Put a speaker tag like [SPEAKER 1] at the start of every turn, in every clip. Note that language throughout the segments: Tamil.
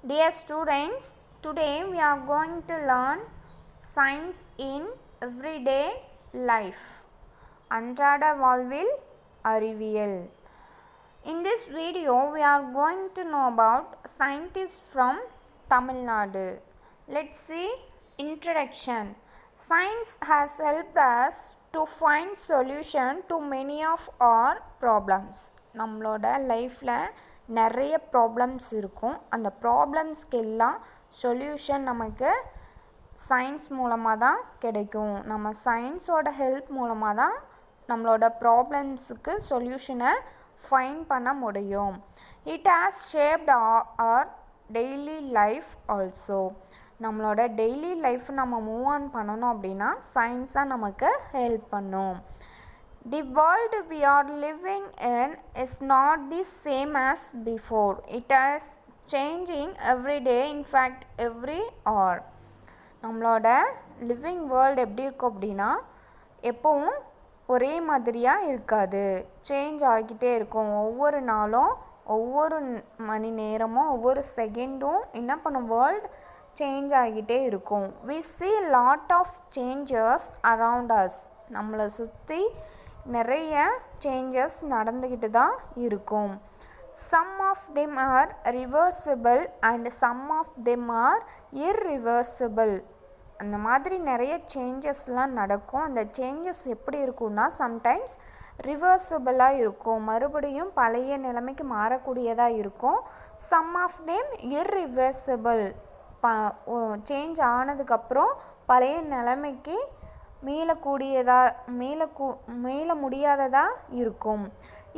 [SPEAKER 1] Dear students, today we are going to learn science in everyday life. அன்றாட வாழ்வில் அறிவியல். In this video, we are going to know about scientists from Tamil Nadu. Let's see introduction. Science has helped us to find solution to many of our problems. நம்மளோட லைஃப்பில் நிறைய ப்ராப்ளம்ஸ் இருக்கும். அந்த ப்ராப்ளம்ஸ்க்கு எல்லாம் சொல்யூஷன் நமக்கு சயின்ஸ் மூலமாக தான் கிடைக்கும். நம்ம சயின்ஸோட ஹெல்ப் மூலமாக தான் நம்மளோட ப்ராப்ளம்ஸுக்கு சொல்யூஷனை ஃபைண்ட் பண்ண முடியும். It has shaped our daily life also. நம்மளோட டெய்லி லைஃப் நம்ம மூவ் ஆன் பண்ணணும் அப்படின்னா சயின்ஸ் தான் நமக்கு ஹெல்ப் பண்ணும். The world we are living in is not the same as before. It is changing every day, in fact every hour. நம்மளோட லிவிங் வேர்ல்டு எப்படி இருக்கும் அப்படின்னா எப்போவும் ஒரே மாதிரியாக இருக்காது, சேஞ்ச் ஆகிக்கிட்டே இருக்கும். ஒவ்வொரு நாளும் ஒவ்வொரு மணி நேரமும் ஒவ்வொரு செகண்டும் என்ன பண்ணும், வேர்ல்டு சேஞ்ச் ஆகிக்கிட்டே இருக்கும். we see lot of changes around us. நம்மளை சுற்றி நிறைய சேஞ்சஸ் நடந்துக்கிட்டு தான் இருக்கும். some of them are reversible and some of them are irreversible. அந்த மாதிரி நிறைய சேஞ்சஸ்லாம் நடக்கும். அந்த சேஞ்சஸ் எப்படி இருக்கும்னா சம்டைம்ஸ் ரிவர்சிபிளாக இருக்கும், மறுபடியும் பழைய நிலைமைக்கு மாறக்கூடியதாக இருக்கும். some of them irreversible, change ஆனதுக்கப்புறம் பழைய நிலைமைக்கு மீள முடியாததாக இருக்கும்.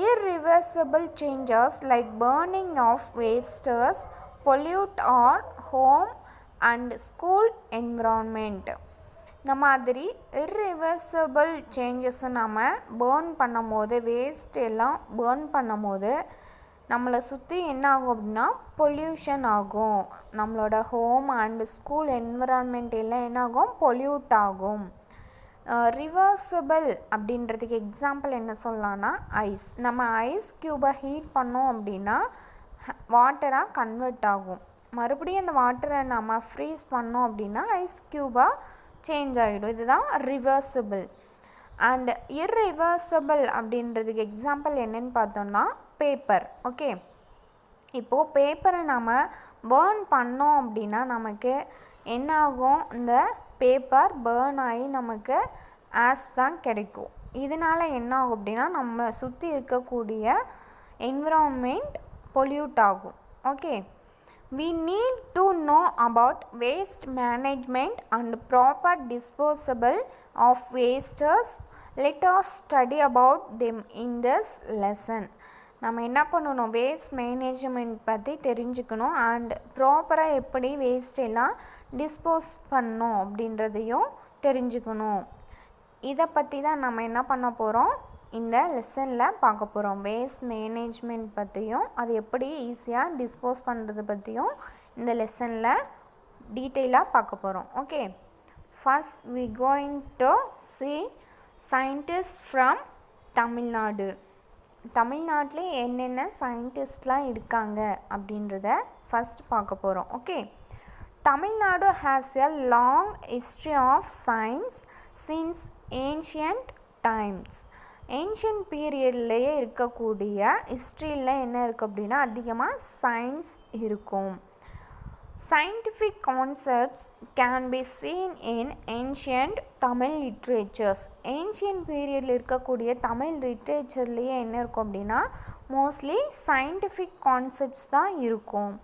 [SPEAKER 1] irreversible changes like burning of wastes pollute our home and school environment. இந்த மாதிரி irreversible சேஞ்சஸை நம்ம பேர்ன் பண்ணும் போது, வேஸ்ட் எல்லாம் பேர்ன் பண்ணும் போது நம்மளை சுற்றி என்ன ஆகும் அப்படின்னா பொல்யூஷன் ஆகும். நம்மளோட ஹோம் அண்ட் ஸ்கூல் என்விரான்மெண்ட் எல்லாம் என்ன ஆகும், பொல்யூட் ஆகும். ரிவர்சிபிள் அப்படின்றதுக்கு எக்ஸாம்பிள் என்ன சொல்லலாம்னா ஐஸ். நம்ம ஐஸ் க்யூபை ஹீட் பண்ணோம் அப்படின்னா வாட்டராக கன்வெர்ட் ஆகும். மறுபடியும் அந்த வாட்டரை நம்ம ஃப்ரீஸ் பண்ணோம் அப்படின்னா ஐஸ் க்யூபாக சேஞ்ச் ஆகிடும். இதுதான் ரிவர்சிபிள். அண்ட் இர்ரிவர்சிபிள் அப்படின்றதுக்கு எக்ஸாம்பிள் என்னென்னு பார்த்தோம்னா பேப்பர். ஓகே, இப்போது பேப்பரை நம்ம பேர்ன் பண்ணோம் அப்படின்னா நமக்கு என்ன ஆகும், இந்த பேப்பர் பேர்ன் ஆகி நமக்கு ஆஸ் தான் கிடைக்கும். இதனால் என்ன ஆகும் அப்படின்னா நம்ம சுற்றி இருக்கக்கூடிய என்விரான்மெண்ட் பொல்யூட் ஆகும். Okay, we need to know about waste management and proper disposal of wastes. Let us study about them in this lesson. நம்ம என்ன பண்ணணும், வேஸ்ட் மேனேஜ்மெண்ட் பற்றி தெரிஞ்சுக்கணும் அண்ட் ப்ராப்பராக எப்படி வேஸ்ட் எல்லாம் டிஸ்போஸ் பண்ணணும் அப்படின்றதையும் தெரிஞ்சுக்கணும். இதை பற்றி தான் நம்ம என்ன பண்ண போகிறோம், இந்த லெசனில் பார்க்க போகிறோம். வேஸ்ட் மேனேஜ்மெண்ட் பற்றியும் அது எப்படி ஈஸியாக டிஸ்போஸ் பண்ணுறது பற்றியும் இந்த லெசனில் டீட்டெயிலாக பார்க்க போகிறோம். Okay, first we going to see scientists from Tamil Nadu. தமிழ்நாட்டிலே என்னென்ன சயின்டிஸ்ட்லாம் இருக்காங்க அப்படின்றத ஃபஸ்ட் பார்க்க போகிறோம். Okay, Tamil Nadu has a long history of science since ancient times. Ancient பீரியட்லேயே இருக்கக்கூடிய ஹிஸ்ட்ரியில் என்ன இருக்குது அப்படின்னா அதிகமாக சயின்ஸ் இருக்கும். Scientific concepts can be seen in ancient Tamil literatures. Ancient periodல இருக்கக்கூடிய தமிழ் லிட்ரேச்சர்லேயே என்ன இருக்கும் அப்படின்னா மோஸ்ட்லி scientific concepts தான் இருக்கும்.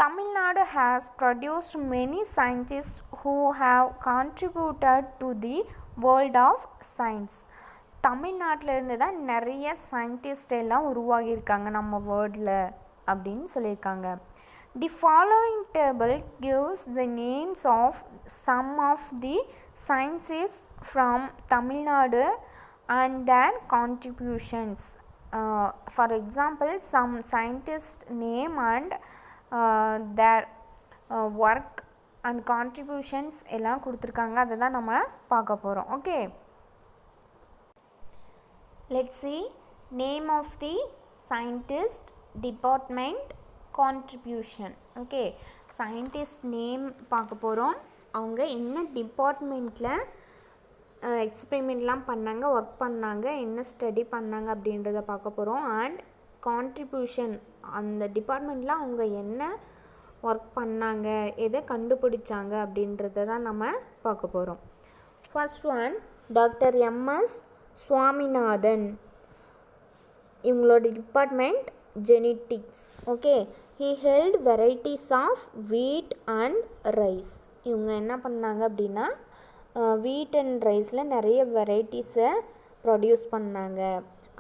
[SPEAKER 1] Tamil Nadu has produced many scientists who have contributed to the world of science. தமிழ்நாட்டிலேருந்து தான் நிறைய சயின்டிஸ்ட் எல்லாம் உருவாகியிருக்காங்க நம்ம வேர்ல்டில் அப்படின்னு சொல்லியிருக்காங்க. The following table gives the names of some of the scientists from Tamil Nadu and their contributions. For example, some scientists name and their work and contributions எல்லாம் கொடுத்துருக்காங்க. அதை தான் நம்ம பார்க்க போகிறோம். Okay, let's see name of the scientist, department, contribution. Okay, scientist name பார்க்க போகிறோம். அவங்க என்ன டிபார்ட்மெண்ட்டில் எக்ஸ்பெரிமெண்ட்லாம் பண்ணாங்க, ஒர்க் பண்ணாங்க, என்ன ஸ்டடி பண்ணாங்க அப்படின்றத பார்க்க போகிறோம். அண்ட் கான்ட்ரிபியூஷன், அந்த டிபார்ட்மெண்ட்டில் அவங்க என்ன ஒர்க் பண்ணாங்க, எதை கண்டுபிடிச்சாங்க அப்படின்றத தான் நம்ம பார்க்க போகிறோம். First one, doctor M S Swaminathan. இவங்களோட department genetics. Okay, he held varieties of wheat and rice. இவங்க என்ன பண்ணாங்க அப்படின்னா வீட் அண்ட் ரைஸில் நிறைய வெரைட்டிஸை ப்ரொடியூஸ் பண்ணாங்க.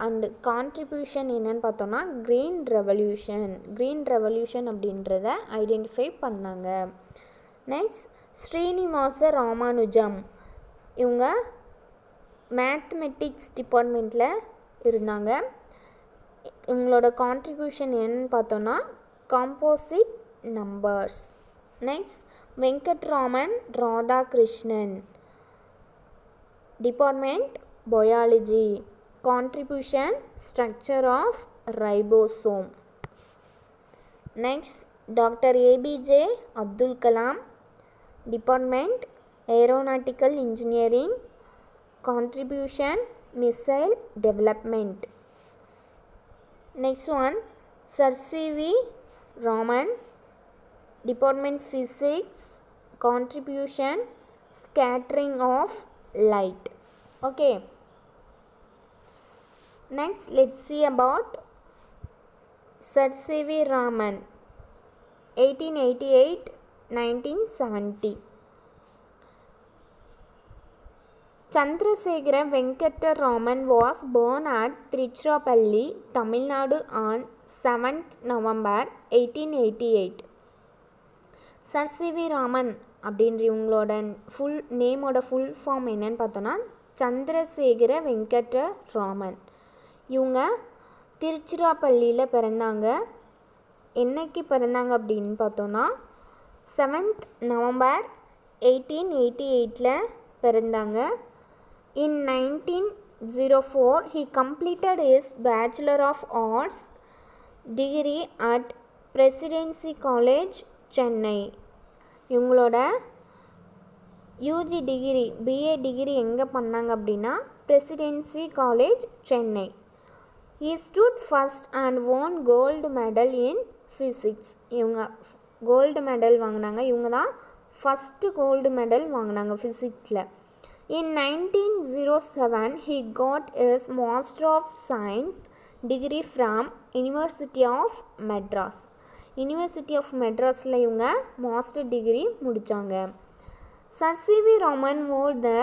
[SPEAKER 1] அண்டு கான்ட்ரிபியூஷன் என்னன்னு பார்த்தோன்னா க்ரீன் ரெவல்யூஷன் அப்படின்றத ஐடென்டிஃபை பண்ணாங்க. நெக்ஸ்ட், ஸ்ரீனிவாச ராமானுஜம். இவங்க மேத்தமெட்டிக்ஸ் டிபார்ட்மெண்ட்டில் இருந்தாங்க. இவங்களோட கான்ட்ரிபியூஷன் என்னன்னு பார்த்தோன்னா composite numbers. Next, Venkatraman Radhakrishnan, department biology. Contribution structure of ribosome. Next, doctor A P J Abdul Kalam, department aeronautical engineering. Contribution missile development. Next one, sir C V Raman, department physics. Contribution scattering of light. Okay, next let's see about Sir C.V. Raman, 1888-1970. Chandrasekhara Venkata Raman was born at Tiruchirappalli, Tamil Nadu on 7th November 1888. Sir C.V. Raman அப்படின்ற இவங்களோட ஃபுல் ஃபார்ம் என்னன்னு பார்த்தோன்னா சந்திரசேகர வெங்கட ராமன். இவங்க திருச்சிராப்பள்ளியில் பிறந்தாங்க. என்னைக்கு பிறந்தாங்க அப்படின்னு பார்த்தோன்னா 7th November 1888 பிறந்தாங்க. In 1904 he completed his Bachelor of Arts degree at Presidency College, Chennai. இவங்களோட யூஜி டிகிரி, பிஏ டிகிரி எங்கே பண்ணாங்க அப்படின்னா presidency college, Chennai. He stood first and won gold medal in physics. இவங்க கோல்டு மெடல் வாங்கினாங்க. இவங்க தான் ஃபஸ்ட்டு கோல்டு மெடல் வாங்கினாங்க ஃபிசிக்ஸில். In 1907 he got his Master of Science degree from University of Madras. University of மெட்ராஸில் இவங்க மாஸ்டர் டிகிரி முடித்தாங்க. Sir C.V. Raman won the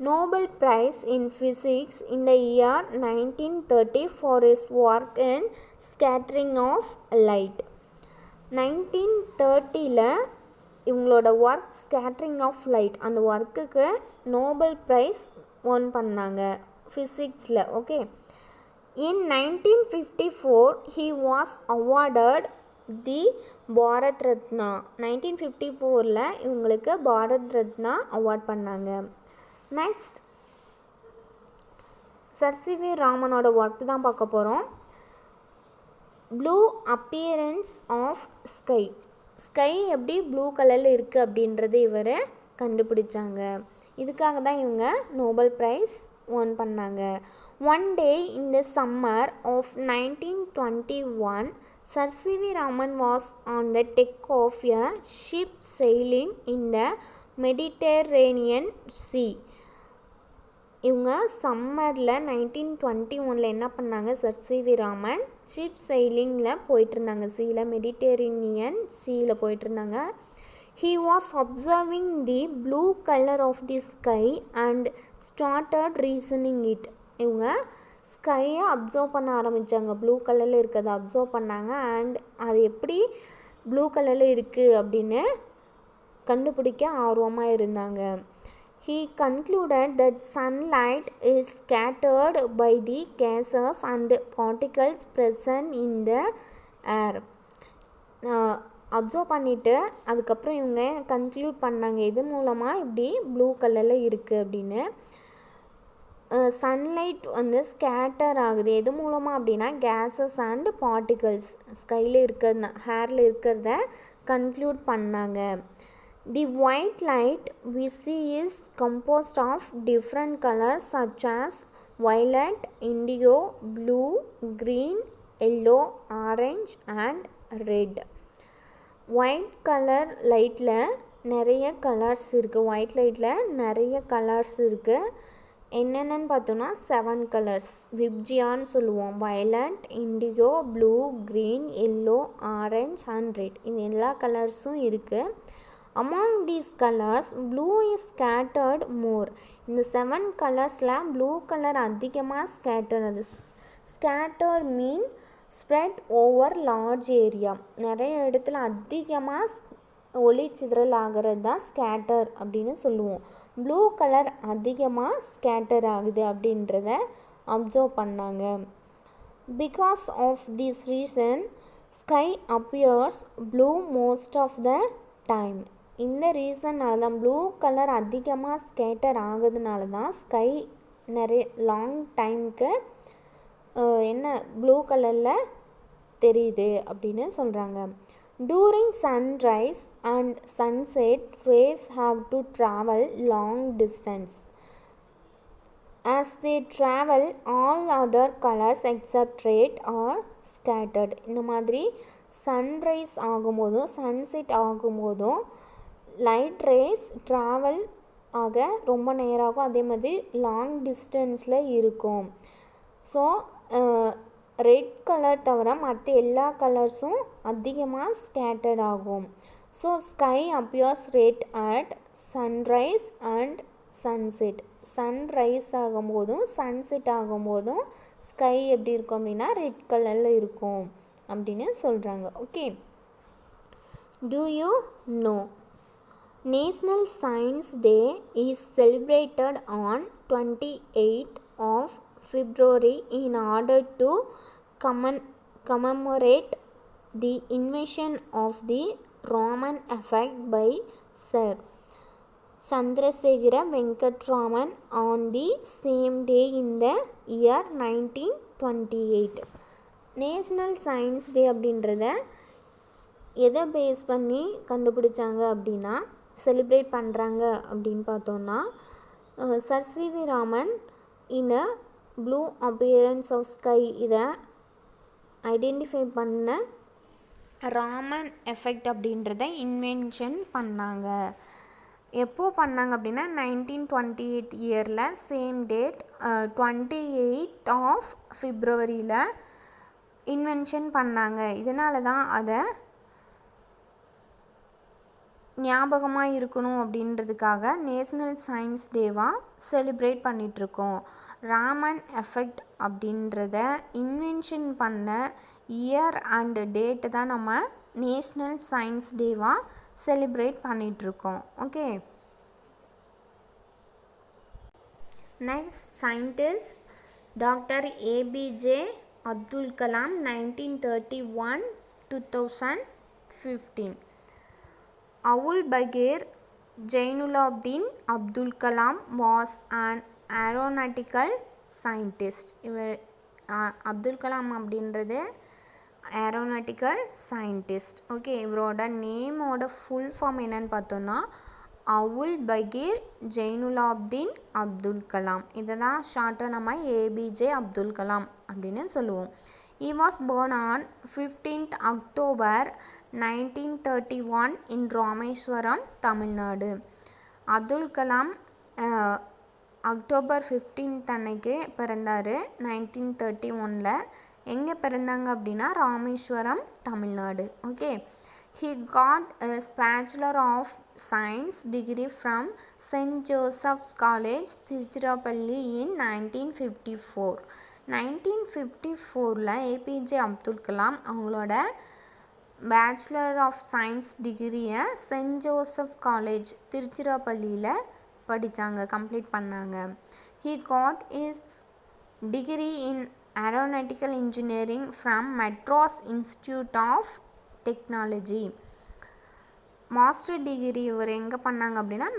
[SPEAKER 1] Nobel Prize in Physics in the year 1930 for his work in scattering of light. 1930 இவங்களோட ஒர்க் ஸ்கேட்டரிங் ஆஃப் லைட், அந்த ஒர்க்குக்கு நோபல் ப்ரைஸ் ஒன் பண்ணாங்க ஃபிசிக்ஸில். Okay, in 1954 he was awarded the Bharat Ratna. 1954 இவங்களுக்கு பாரத் ரத்னா அவார்ட் பண்ணாங்க. நெக்ஸ்ட், சர் சிவி ராமனோட ஒர்க் தான் பார்க்க போகிறோம். Blue appearance of sky. Sky எப்படி ப்ளூ கலரில் இருக்குது அப்படின்றது இவர் கண்டுபிடிச்சாங்க. இதுக்காக தான் இவங்க நோபல் ப்ரைஸ் ஒன் பண்ணாங்க. One day in the summer of 1921 Sir C.V. Raman was on the deck of a ship sailing in the Mediterranean Sea. இவங்க சம்மரில் 1921 என்ன பண்ணாங்க, சர் சிவி ராமன் ஷிப் சைலிங்கில் போயிட்டுருந்தாங்க. மெடிட்டரேனியன் சீயில் போயிட்டுருந்தாங்க. He was observing the blue color of the sky and started reasoning it. இவங்க ஸ்கையை அப்சர்வ் பண்ண ஆரம்பித்தாங்க. ப்ளூ கலரில் இருக்கிறத அப்சர்வ் பண்ணாங்க. அண்ட் அது எப்படி ப்ளூ கலரில் இருக்குது அப்படின்னு கண்டுபிடிக்க ஆர்வமாக இருந்தாங்க. He concluded that sunlight is scattered by the gases and particles present in the air. Observe பண்ணிவிட்டு அதுக்கப்புறம் இவங்க கன்க்ளூட் பண்ணாங்க, இது மூலமாக இப்படி ப்ளூ கலரில் இருக்குது அப்படின்னு. சன்லைட் வந்து ஸ்கேட்டர் ஆகுது எது மூலமாக அப்படின்னா கேஸஸ் அண்ட் பார்ட்டிகல்ஸ் ஸ்கையில் இருக்கிறது ஹேரில் இருக்கிறத கன்க்ளூட் பண்ணாங்க. The white light we see is composed of different colors such as violet, indigo, blue, green, yellow, orange and red. White colour லைட்டில் நிறைய கலர்ஸ் இருக்குது. ஒயிட் லைட்டில் நிறைய கலர்ஸ் இருக்குது. என்னென்னு பார்த்தோன்னா 7 கலர்ஸ் விப்ஜியான்னு சொல்லுவோம். Violet, indigo, blue, green, yellow, orange and red. இந்த எல்லா கலர்ஸும் இருக்குது. among these colors blue is scattered more. இந்த 7 கலர்ஸில் ப்ளூ கலர் அதிகமாக ஸ்கேட்டர். அது ஸ்கேட்டர் மீன் ஸ்ப்ரெட் ஓவர் லார்ஜ் ஏரியா. நிறைய இடத்துல அதிகமாக ஒளி சிதறல் ஆகிறது தான் ஸ்கேட்டர் அப்படின்னு சொல்லுவோம். ப்ளூ கலர் அதிகமாக ஸ்கேட்டர் ஆகுது அப்படின்றத அப்சர்வ் பண்ணாங்க. Because of this reason sky appears blue most of the time. இந்த ரீசன்னால தான் ப்ளூ கலர் அதிகமாக ஸ்கேட்டர் ஆகுதுனால தான் ஸ்கை நிறைய லாங் டைமுக்கு என்ன ப்ளூ கலரில் தெரியுது அப்படின்னு சொல்கிறாங்க. During sunrise and sunset rays have to travel long distance. As they travel all other colors except red are scattered. இந்த மாதிரி சன்ரைஸ் ஆகும்போதும் சன்செட் ஆகும்போதும் லைட் ரேஸ் ட்ராவல் ஆக ரொம்ப நேரம் ஆகும். அதே மாதிரி லாங் டிஸ்டன்ஸில் இருக்கும். ஸோ ரெட் கலர் தவிர மற்ற எல்லா கலர்ஸும் அதிகமாக ஸ்கேட்டர்ட் ஆகும். So sky appears red at sunrise and sunset. Sunrise ஆகும்போதும் சன்செட் ஆகும்போதும் ஸ்கை எப்படி இருக்கும் அப்படின்னா ரெட் கலரில் இருக்கும் அப்படின்னு சொல்கிறாங்க. Okay, do you know National Science Day is celebrated on 28th of February in order to commemorate the invention of the Raman effect by Sir Chandrasekhara Venkat Raman on the same day in the year 1928. National Science Day அப்படின்றத எதை பேஸ் பண்ணி கண்டுபிடிச்சாங்க அப்படின்னா செலிப்ரேட் பண்ணுறாங்க அப்படின்னு பார்த்தோன்னா சர் சிவி ராமன் இந்த ப்ளூ அப்பியரன்ஸ் ஆஃப் ஸ்கை இதை ஐடென்டிஃபை பண்ண ராமன் எஃபெக்ட் அப்படின்றத இன்வென்ஷன் பண்ணாங்க. எப்போது பண்ணாங்க அப்படின்னா 1928 இயரில் சேம் டேட் 28th ஆஃப் ஃபிப்ரவரியில் இன்வென்ஷன் பண்ணாங்க. இதனால தான் அதை ஞாபகமாக இருக்கணும் அப்படின்றதுக்காக நேஷ்னல் சயின்ஸ் டேவாக செலிப்ரேட் பண்ணிகிட்ருக்கோம். ராமன் எஃபெக்ட் அப்படின்றத இன்வென்ஷன் பண்ண இயர் அண்டு டேட்டு தான் நம்ம நேஷ்னல் சயின்ஸ் டேவாக செலிப்ரேட் பண்ணிகிட்ருக்கோம். Okay, next scientist doctor A P J Abdul Kalam 1931-2015. Avul Bagir Jainuddin Abdul Kalam was an aeronautical scientist. இவர் அப்துல் கலாம் அப்படின்றது ஏரோநாட்டிக்கல் சயின்டிஸ்ட். ஓகே, இவரோட நேமோட ஃபுல் ஃபார்ம் என்னன்னு பார்த்தோன்னா அவுல் பகீர் ஜெயினுலாப்தீன் அப்துல் கலாம். இதை தான் ஷார்ட்டாக நம்ம ஏபிஜே அப்துல் கலாம் அப்படின்னு சொல்லுவோம். He was born on 15th October 1931 in Rameswaram, Tamil Nadu. Abdul Kalam October 15th அன்னைக்கு பிறந்தார் 1931. எங்கே பிறந்தாங்க அப்படின்னா Rameswaram, Tamil Nadu. Okay, he got a Bachelor of Science degree from St. Joseph's College, Tiruchirappalli in 1954. 1954 A P J Abdul Kalam அவங்களோட பேச்சுலர் ஆஃப் சயின்ஸ் டிகிரியை சென்ட் ஜோசப் காலேஜ் திருச்சிராப்பள்ளியில் படித்தாங்க, கம்ப்ளீட் பண்ணாங்க. He got his degree in aeronautical engineering from Madras Institute of Technology. Master degree இவர் எங்கே பண்ணாங்க அப்படின்னா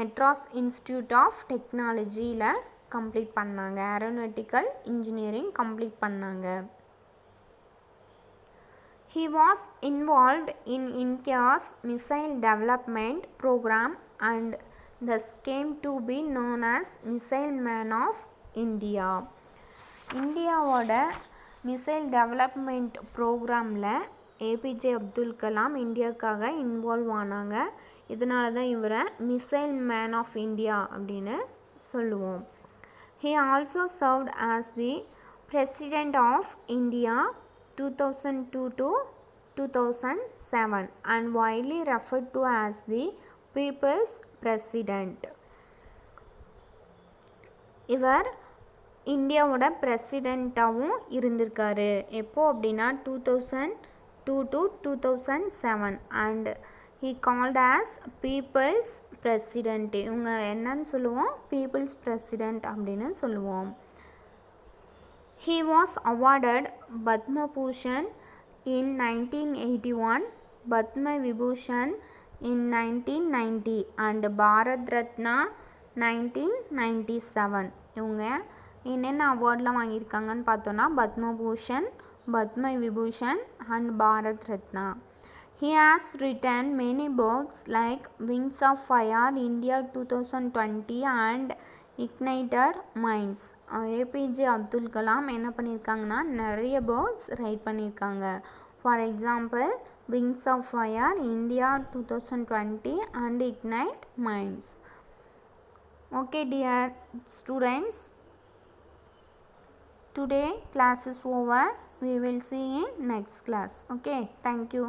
[SPEAKER 1] மெட்ராஸ் இன்ஸ்டியூட் ஆஃப் டெக்னாலஜியில் கம்ப்ளீட் பண்ணாங்க, ஏரோநாட்டிக்கல் இன்ஜினியரிங் கம்ப்ளீட் பண்ணாங்க. He was involved in India's missile development program and thus came to be known as Missile Man of India. இந்தியாவோட மிசைல் டெவலப்மெண்ட் ப்ரோக்ராமில் ஏபிஜே அப்துல் கலாம் இந்தியாவுக்காக இன்வால்வ் ஆனாங்க. இதனால தான் இவரை மிசைல் மேன் ஆஃப் இந்தியா அப்படின்னு சொல்லுவோம். He also served as the President of India 2002 to 2007 and widely referred to as the People's President. இவர் இந்தியாவோட பிரசிடெண்ட்டாகவும் இருந்திருக்காரு. எப்போ அப்படின்னா 2002 to 2007 and he called as People's President. இவங்க என்னன்னு சொல்லுவோம்? பீப்புள்ஸ் பிரசிடெண்ட் அப்படின்னு சொல்லுவோம். He was awarded Padma Bhushan in 1981, Padma Vibhushan in 1990 and Bharat Ratna 1997. இவங்க என்னென்ன அவார்ட்லாம் வாங்கியிருக்காங்கன்னு பார்த்தோன்னா Padma Bhushan, Padma Vibhushan and Bharat Ratna. He has written many books like Wings of Fire, India 2020 and Ignited Minds. A P J Abdul Kalam என்ன பண்ணியிருக்காங்கன்னா நிறைய புக்ஸ் ரைட் பண்ணியிருக்காங்க. For example Wings of Fire, India 2020 and Ignite Minds. Okay dear students, today class is over. We will see in next class. Okay, thank you.